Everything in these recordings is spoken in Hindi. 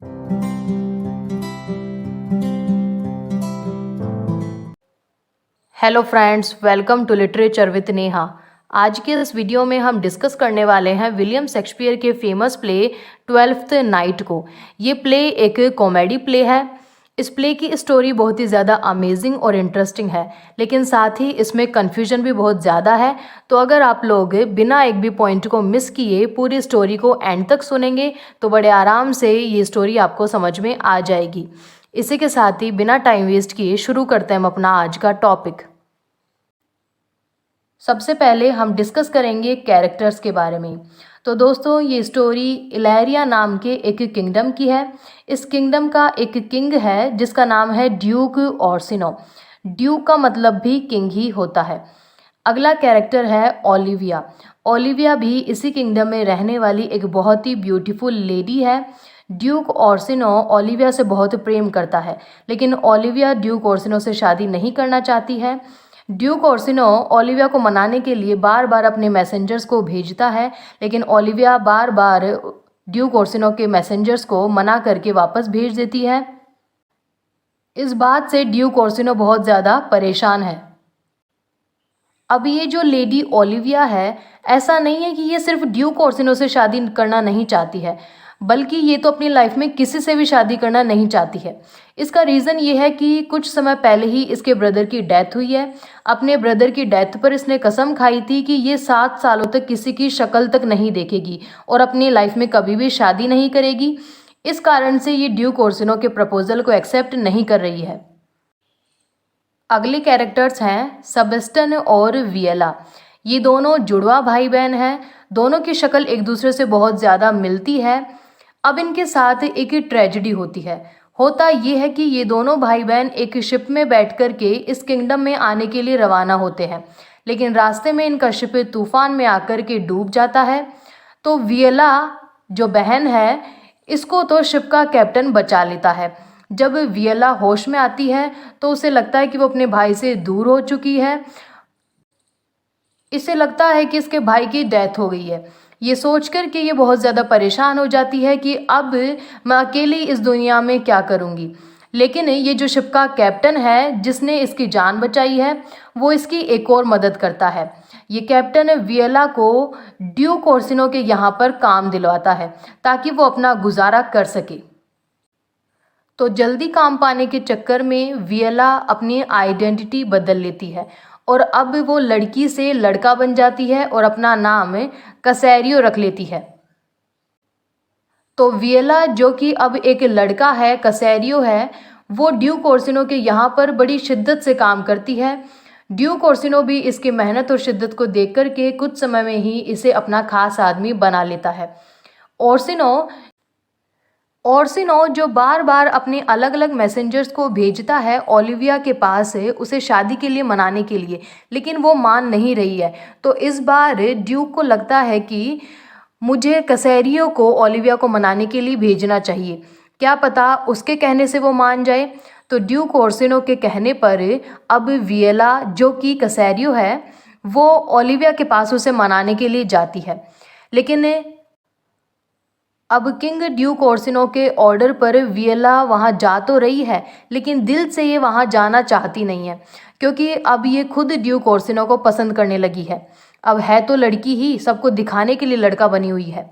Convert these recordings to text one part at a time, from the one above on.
Hello friends, welcome to literature with Neha. आज के इस वीडियो में हम डिस्कस करने वाले हैं विलियम शेक्सपियर के फेमस प्ले ट्वेल्फ्थ नाइट को। ये प्ले एक कॉमेडी प्ले है। इस प्ले की स्टोरी बहुत ही ज़्यादा अमेजिंग और इंटरेस्टिंग है, लेकिन साथ ही इसमें कन्फ्यूजन भी बहुत ज़्यादा है। तो अगर आप लोग बिना एक भी पॉइंट को मिस किए पूरी स्टोरी को एंड तक सुनेंगे तो बड़े आराम से ये स्टोरी आपको समझ में आ जाएगी। इसी के साथ ही बिना टाइम वेस्ट किए शुरू करते हैं हम अपना आज का टॉपिक। सबसे पहले हम डिस्कस करेंगे कैरेक्टर्स के बारे में। तो दोस्तों, ये स्टोरी इलेरिया नाम के एक किंगडम की है। इस किंगडम का एक किंग है जिसका नाम है ड्यूक ऑर्सिनो। ड्यूक का मतलब भी किंग ही होता है। अगला कैरेक्टर है ओलिविया। ओलिविया भी इसी किंगडम में रहने वाली एक बहुत ही ब्यूटीफुल लेडी है। ड्यूक ऑर्सिनो ओलिविया से बहुत प्रेम करता है, लेकिन ओलिविया ड्यूक ऑर्सिनो से शादी नहीं करना चाहती है। ड्यूक ऑर्सिनो ओलिविया को मनाने के लिए बार बार अपने मैसेंजर्स को भेजता है, लेकिन ओलिविया बार बार ड्यूक ऑर्सिनो के मैसेंजर्स को मना करके वापस भेज देती है। इस बात से ड्यूक ऑर्सिनो बहुत ज़्यादा परेशान है। अब ये जो लेडी ओलिविया है, ऐसा नहीं है कि ये सिर्फ ड्यूक ऑर्सिनो से शादी करना नहीं चाहती है, बल्कि ये तो अपनी लाइफ में किसी से भी शादी करना नहीं चाहती है। इसका रीज़न ये है कि कुछ समय पहले ही इसके ब्रदर की डेथ हुई है। अपने ब्रदर की डेथ पर इसने कसम खाई थी कि ये 7 सालों तक किसी की शक्ल तक नहीं देखेगी और अपनी लाइफ में कभी भी शादी नहीं करेगी। इस कारण से ये ड्यूक ऑर्सिनो के प्रपोजल को एक्सेप्ट नहीं कर रही है। अगले कैरेक्टर्स हैं सेबेस्टियन और वियला। ये दोनों जुड़वा भाई बहन हैं। दोनों की शक्ल एक दूसरे से बहुत ज़्यादा मिलती है। अब इनके साथ एक ट्रेजेडी होती है। होता ये है कि ये दोनों भाई बहन एक शिप में बैठ कर के इस किंगडम में आने के लिए रवाना होते हैं, लेकिन रास्ते में इनका शिप तूफान में आकर के डूब जाता है। तो वियला जो बहन है, इसको तो शिप का कैप्टन बचा लेता है। जब वियला होश में आती है तो उसे लगता है कि वो अपने भाई से दूर हो चुकी है। इसे लगता है कि इसके भाई की डेथ हो गई है। ये सोच कर के ये बहुत ज़्यादा परेशान हो जाती है कि अब मैं अकेली इस दुनिया में क्या करूँगी। लेकिन ये जो शिप का कैप्टन है जिसने इसकी जान बचाई है, वो इसकी एक और मदद करता है। ये कैप्टन वियला को ड्यूक ऑर्सिनो के यहाँ पर काम दिलवाता है ताकि वो अपना गुजारा कर सके। तो जल्दी काम पाने के चक्कर में वियला अपनी आइडेंटिटी बदल लेती है और अब वो लड़की से लड़का बन जाती है और अपना नाम कसेरियो रख लेती है। तो वियला जो कि अब एक लड़का है, कसेरियो है, वो ड्यूक ऑर्सिनो के यहाँ पर बड़ी शिद्दत से काम करती है। ड्यूक ऑर्सिनो भी इसकी मेहनत और शिद्दत को देख कर के कुछ समय में ही इसे अपना खास आदमी बना लेता है। ऑर्सिनो ऑर्सिनो जो बार बार अपने अलग अलग मैसेंजर्स को भेजता है ओलिविया के पास है उसे शादी के लिए मनाने के लिए, लेकिन वो मान नहीं रही है। तो इस बार ड्यूक को लगता है कि मुझे कसेरियो को ओलिविया को मनाने के लिए भेजना चाहिए, क्या पता उसके कहने से वो मान जाए। तो ड्यूक ऑर्सिनो के कहने पर अब वियला जो कि कसेरियो है, वो ओलिविया के पास उसे मनाने के लिए जाती है। लेकिन अब किंग ड्यूक ऑर्सिनो के ऑर्डर पर वियला वहाँ जा तो रही है, लेकिन दिल से ये वहाँ जाना चाहती नहीं है, क्योंकि अब ये खुद ड्यूक ऑर्सिनो को पसंद करने लगी है। अब है तो लड़की ही, सबको दिखाने के लिए लड़का बनी हुई है।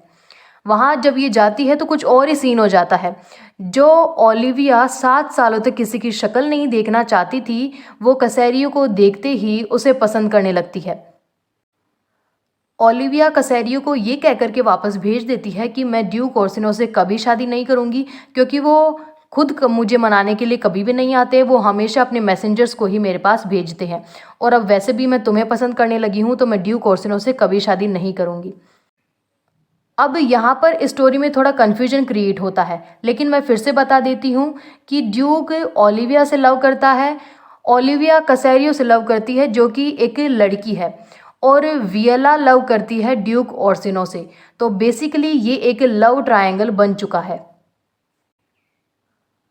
वहाँ जब ये जाती है तो कुछ और ही सीन हो जाता है। जो ओलिविया 7 सालों तक किसी की शक्ल नहीं देखना चाहती थी, वो कसेरियो को देखते ही उसे पसंद करने लगती है। ओलिविया कसेरियो को ये कहकर के वापस भेज देती है कि मैं ड्यूक ऑर्सिनो से कभी शादी नहीं करूँगी, क्योंकि वो खुद मुझे मनाने के लिए कभी भी नहीं आते। वो हमेशा अपने मैसेंजर्स को ही मेरे पास भेजते हैं, और अब वैसे भी मैं तुम्हें पसंद करने लगी हूँ तो मैं ड्यूक ऑर्सिनो से कभी शादी नहीं करूँगी। अब यहाँ पर स्टोरी में थोड़ा कन्फ्यूजन क्रिएट होता है, लेकिन मैं फिर से बता देती हूँ कि ड्यूक ओलिविया से लव करता है, ओलिविया कसेरियो से लव करती है जो कि एक लड़की है, और वियला लव करती है ड्यूक ऑर्सिनो से। तो बेसिकली ये एक लव ट्रायंगल बन चुका है।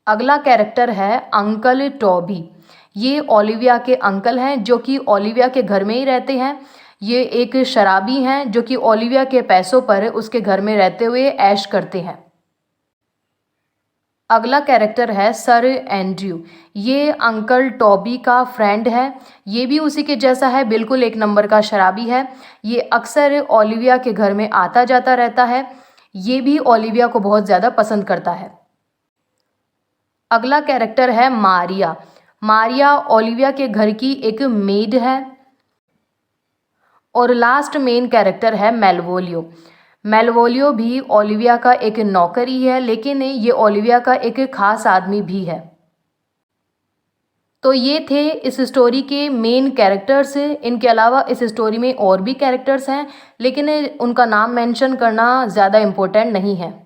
अगला कैरेक्टर है अंकल टॉबी। ये ओलिविया के अंकल हैं जो कि ओलिविया के घर में ही रहते हैं। ये एक शराबी हैं जो कि ओलिविया के पैसों पर उसके घर में रहते हुए ऐश करते हैं। अगला कैरेक्टर है सर एंड्रयू। ये अंकल टॉबी का फ्रेंड है। ये भी उसी के जैसा है, बिल्कुल एक नंबर का शराबी है। ये अक्सर ओलिविया के घर में आता जाता रहता है। ये भी ओलिविया को बहुत ज़्यादा पसंद करता है। अगला कैरेक्टर है मारिया। मारिया ओलिविया के घर की एक मेड है। और लास्ट मेन कैरेक्टर है मेलवोलियो। मेलवोलियो भी ओलिविया का एक नौकर ही है, लेकिन ये ओलिविया का एक खास आदमी भी है। तो ये थे इस स्टोरी के मेन कैरेक्टर्स। इनके अलावा इस स्टोरी में और भी कैरेक्टर्स हैं, लेकिन उनका नाम मेंशन करना ज़्यादा इम्पोर्टेंट नहीं है।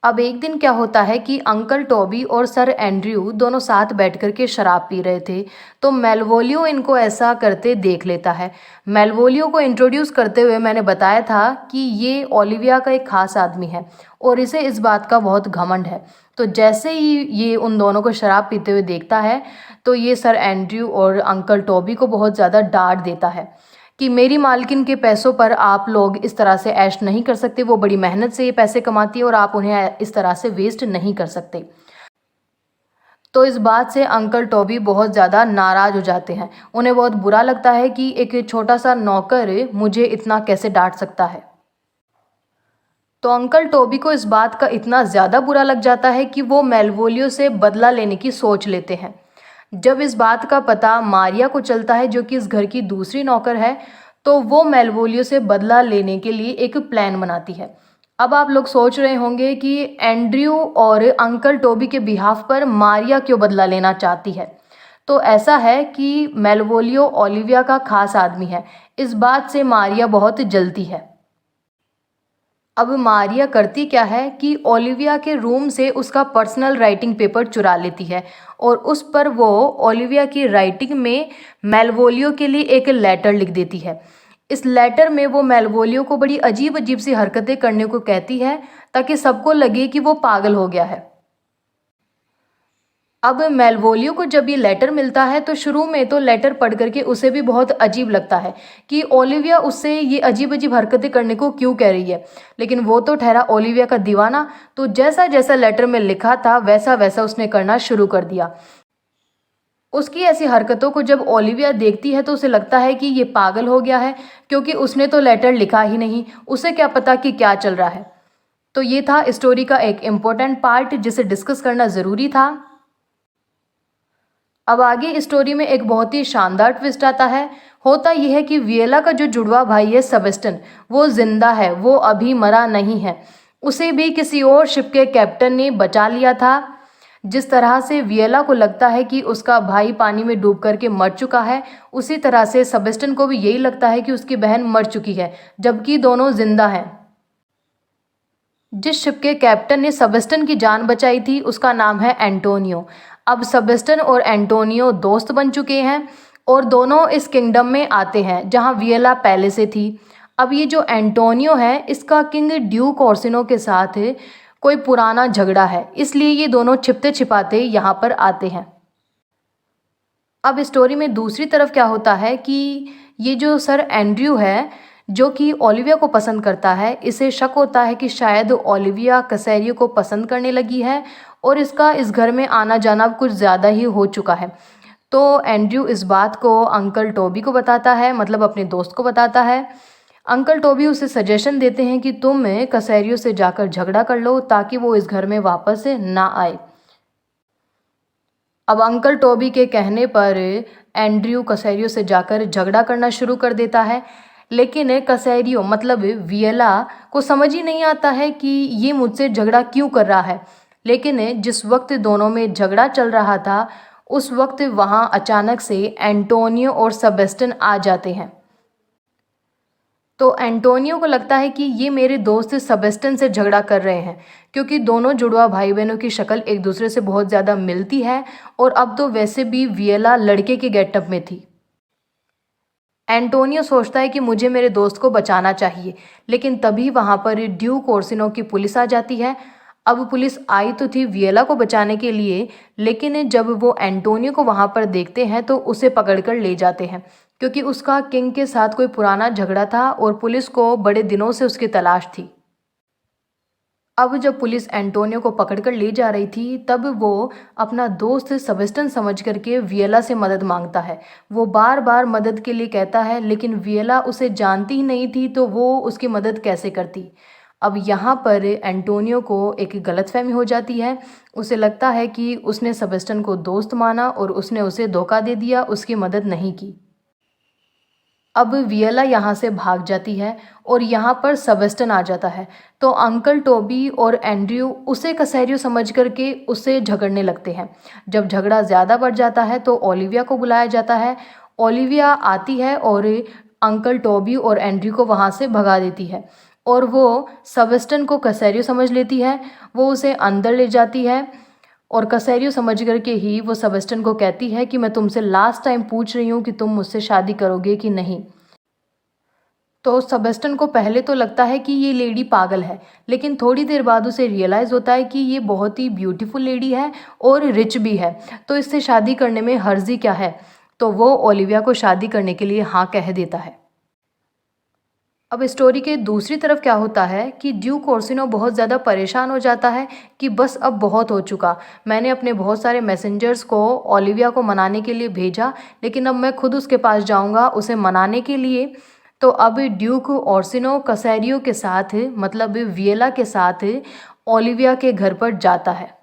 अब एक दिन क्या होता है कि अंकल टॉबी और सर एंड्रयू दोनों साथ बैठ कर के शराब पी रहे थे। तो मेलवोलियो इनको ऐसा करते देख लेता है। मेलवोलियो को इंट्रोड्यूस करते हुए मैंने बताया था कि ये ओलिविया का एक खास आदमी है और इसे इस बात का बहुत घमंड है। तो जैसे ही ये उन दोनों को शराब पीते हुए देखता है, तो ये सर एंड्रयू और अंकल टॉबी को बहुत ज़्यादा डांट देता है कि मेरी मालकिन के पैसों पर आप लोग इस तरह से ऐश नहीं कर सकते। वो बड़ी मेहनत से ये पैसे कमाती है और आप उन्हें इस तरह से वेस्ट नहीं कर सकते। तो इस बात से अंकल टॉबी बहुत ज़्यादा नाराज़ हो जाते हैं। उन्हें बहुत बुरा लगता है कि एक छोटा सा नौकर मुझे इतना कैसे डांट सकता है। तो अंकल टॉबी को इस बात का इतना ज़्यादा बुरा लग जाता है कि वो मेलवोलियो से बदला लेने की सोच लेते हैं। जब इस बात का पता मारिया को चलता है, जो कि इस घर की दूसरी नौकर है, तो वो मेलवोलियो से बदला लेने के लिए एक प्लान बनाती है। अब आप लोग सोच रहे होंगे कि एंड्रयू और अंकल टॉबी के बिहाफ पर मारिया क्यों बदला लेना चाहती है। तो ऐसा है कि मेलवोलियो ओलिविया का खास आदमी है। इस बात से मारिया बहुत जलती है। अब मारिया करती क्या है कि ओलिविया के रूम से उसका पर्सनल राइटिंग पेपर चुरा लेती है और उस पर वो ओलिविया की राइटिंग में मेलवोलियो के लिए एक लेटर लिख देती है। इस लेटर में वो मेलवोलियो को बड़ी अजीब अजीब सी हरकतें करने को कहती है ताकि सबको लगे कि वो पागल हो गया है। अब मेलवोलियो को जब ये लेटर मिलता है तो शुरू में तो लेटर पढ़ करके उसे भी बहुत अजीब लगता है कि ओलिविया उससे ये अजीब अजीब हरकतें करने को क्यों कह रही है। लेकिन वो तो ठहरा ओलिविया का दीवाना, तो जैसा जैसा लेटर में लिखा था वैसा वैसा उसने करना शुरू कर दिया। उसकी ऐसी हरकतों को जब ओलिविया देखती है तो उसे लगता है कि ये पागल हो गया है, क्योंकि उसने तो लेटर लिखा ही नहीं, उसे क्या पता कि क्या चल रहा है। तो ये था स्टोरी का एक इम्पोर्टेंट पार्ट जिसे डिस्कस करना ज़रूरी था। अब आगे स्टोरी में एक बहुत ही शानदार ट्विस्ट आता है। होता यह है कि वियला का जो जुड़वा भाई है सेबेस्टियन, वो जिंदा है, वो अभी मरा नहीं है। उसे भी किसी और शिप के कैप्टन ने बचा लिया था। जिस तरह से वियला को लगता है कि उसका भाई पानी में डूब करके मर चुका है, उसी तरह से सेबेस्टियन को भी यही लगता है कि उसकी बहन मर चुकी है, जबकि दोनों जिंदा हैं। जिस शिप के कैप्टन ने सेबेस्टियन की जान बचाई थी उसका नाम है एंटोनियो। अब सेबेस्टियन और एंटोनियो दोस्त बन चुके हैं और दोनों इस किंगडम में आते हैं जहां वियला पहले से थी। अब ये जो एंटोनियो है, इसका किंग ड्यूक ओर्सिनो के साथ कोई पुराना झगड़ा है, इसलिए ये दोनों छिपते छिपाते यहाँ पर आते हैं। अब स्टोरी में दूसरी तरफ क्या होता है कि ये जो सर एंड्रयू है, जो कि ओलिविया को पसंद करता है, इसे शक होता है कि शायद ओलिविया कैसेरियो को पसंद करने लगी है और इसका इस घर में आना जाना कुछ ज़्यादा ही हो चुका है। तो एंड्रयू इस बात को अंकल टॉबी को बताता है, मतलब अपने दोस्त को बताता है। अंकल टॉबी उसे सजेशन देते हैं कि तुम कैसेरियो से जाकर झगड़ा कर लो ताकि वो इस घर में वापस ना आए। अब अंकल टॉबी के कहने पर एंड्रयू कैसेरियो से जाकर झगड़ा करना शुरू कर देता है, लेकिन कैसेरियो मतलब वियला को समझ ही नहीं आता है कि ये मुझसे झगड़ा क्यों कर रहा है। लेकिन जिस वक्त दोनों में झगड़ा चल रहा था, उस वक्त वहाँ अचानक से एंटोनियो और सेबेस्टियन आ जाते हैं। तो एंटोनियो को लगता है कि ये मेरे दोस्त सेबेस्टियन से झगड़ा कर रहे हैं, क्योंकि दोनों जुड़वा भाई बहनों की शक्ल एक दूसरे से बहुत ज़्यादा मिलती है और अब तो वैसे भी वियला लड़के के गेटअप में थी। एंटोनियो सोचता है कि मुझे मेरे दोस्त को बचाना चाहिए, लेकिन तभी वहाँ पर ड्यूक ओर्सिनो की पुलिस आ जाती है। अब पुलिस आई तो थी वियला को बचाने के लिए, लेकिन जब वो एंटोनियो को वहाँ पर देखते हैं तो उसे पकड़कर ले जाते हैं, क्योंकि उसका किंग के साथ कोई पुराना झगड़ा था और पुलिस को बड़े दिनों से उसकी तलाश थी। अब जब पुलिस एंटोनियो को पकड़कर ले जा रही थी तब वो अपना दोस्त सेबेस्टियन समझ करके वियला से मदद मांगता है। वो बार बार मदद के लिए कहता है लेकिन वियला उसे जानती ही नहीं थी तो वो उसकी मदद कैसे करती। अब यहाँ पर एंटोनियो को एक गलतफहमी हो जाती है। उसे लगता है कि उसने सेबेस्टियन को दोस्त माना और उसने उसे धोखा दे दिया, उसकी मदद नहीं की। अब वियला यहाँ से भाग जाती है और यहाँ पर सेबेस्टियन आ जाता है। तो अंकल टोबी और एंड्रयू उसे कसेरियो समझ करके उससे झगड़ने लगते हैं। जब झगड़ा ज़्यादा बढ़ जाता है तो ओलिविया को बुलाया जाता है। ओलिविया आती है और अंकल टोबी और एंड्रयू को वहाँ से भगा देती है और वो सेबेस्टियन को कसेरियो समझ लेती है। वो उसे अंदर ले जाती है और कसेरियो समझ करके ही वो सेबेस्टियन को कहती है कि मैं तुमसे लास्ट टाइम पूछ रही हूँ कि तुम मुझसे शादी करोगे कि नहीं। तो सेबेस्टियन को पहले तो लगता है कि ये लेडी पागल है, लेकिन थोड़ी देर बाद उसे रियलाइज़ होता है कि ये बहुत ही ब्यूटीफुल लेडी है और रिच भी है, तो इससे शादी करने में हर्जी क्या है। तो वो ओलिविया को शादी करने के लिए हाँ कह देता है। अब स्टोरी के दूसरी तरफ क्या होता है कि ड्यूक ओर्सिनो बहुत ज़्यादा परेशान हो जाता है कि बस अब बहुत हो चुका, मैंने अपने बहुत सारे मैसेंजर्स को ओलिविया को मनाने के लिए भेजा, लेकिन अब मैं खुद उसके पास जाऊंगा उसे मनाने के लिए। तो अब ड्यूक ओर्सिनो कसेरियो के साथ मतलब वियला के साथ ओलिविया के घर पर जाता है।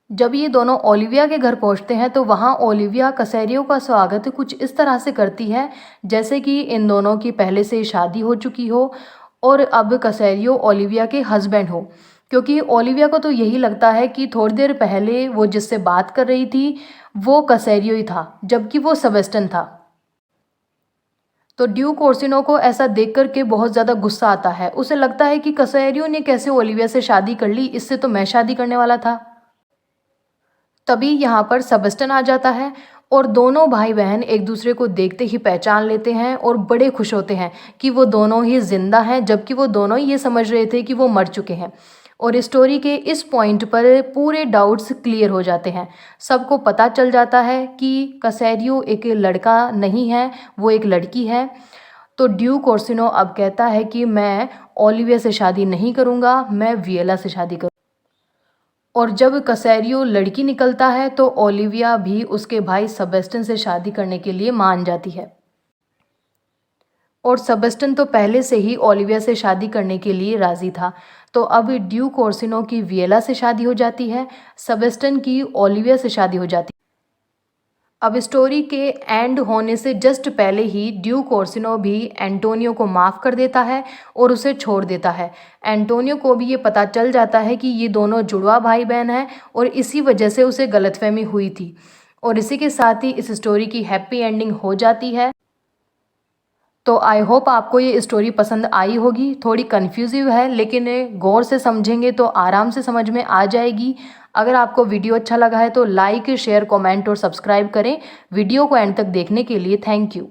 जब ये दोनों ओलिविया के घर पहुंचते हैं तो वहाँ ओलिविया कसेरियो का स्वागत कुछ इस तरह से करती है जैसे कि इन दोनों की पहले से शादी हो चुकी हो और अब कसेरियो ओलिविया के हस्बैंड हो, क्योंकि ओलिविया को तो यही लगता है कि थोड़ी देर पहले वो जिससे बात कर रही थी वो कसेरियो ही था जबकि वो सेबेस्टियन था। तो ड्यूक ओर्सिनो को ऐसा देख कर के बहुत ज़्यादा गुस्सा आता है। उसे लगता है कि कसेरियो ने कैसे ओलिविया से शादी कर ली, इससे तो मैं शादी करने वाला था। तभी यहाँ पर सेबेस्टियन आ जाता है और दोनों भाई बहन एक दूसरे को देखते ही पहचान लेते हैं और बड़े खुश होते हैं कि वो दोनों ही जिंदा हैं, जबकि वो दोनों ही ये समझ रहे थे कि वो मर चुके हैं। और स्टोरी के इस पॉइंट पर पूरे डाउट्स क्लियर हो जाते हैं। सबको पता चल जाता है कि कसेरियो एक लड़का नहीं है, वो एक लड़की है। तो ड्यूक ओर्सिनो अब कहता है कि मैं ओलिविया से शादी नहीं करूँगा, मैं वियला से शादी करूँगा। और जब कसेरियो लड़की निकलता है तो ओलिविया भी उसके भाई सेबेस्टियन से शादी करने के लिए मान जाती है। और सेबेस्टियन तो पहले से ही ओलिविया से शादी करने के लिए राज़ी था। तो अब ड्यूक ओर्सिनो की वियला से शादी हो जाती है, सेबेस्टियन की ओलिविया से शादी हो जाती है। अब स्टोरी के एंड होने से जस्ट पहले ही ड्यूक ओर्सिनो भी एंटोनियो को माफ़ कर देता है और उसे छोड़ देता है। एंटोनियो को भी ये पता चल जाता है कि ये दोनों जुड़वा भाई बहन हैं और इसी वजह से उसे गलतफहमी हुई थी। और इसी के साथ ही इस स्टोरी की हैप्पी एंडिंग हो जाती है। तो आई होप आपको ये स्टोरी पसंद आई होगी। थोड़ी कन्फ्यूजिव है लेकिन गौर से समझेंगे तो आराम से समझ में आ जाएगी। अगर आपको वीडियो अच्छा लगा है तो लाइक शेयर कमेंट और सब्सक्राइब करें। वीडियो को एंड तक देखने के लिए थैंक यू।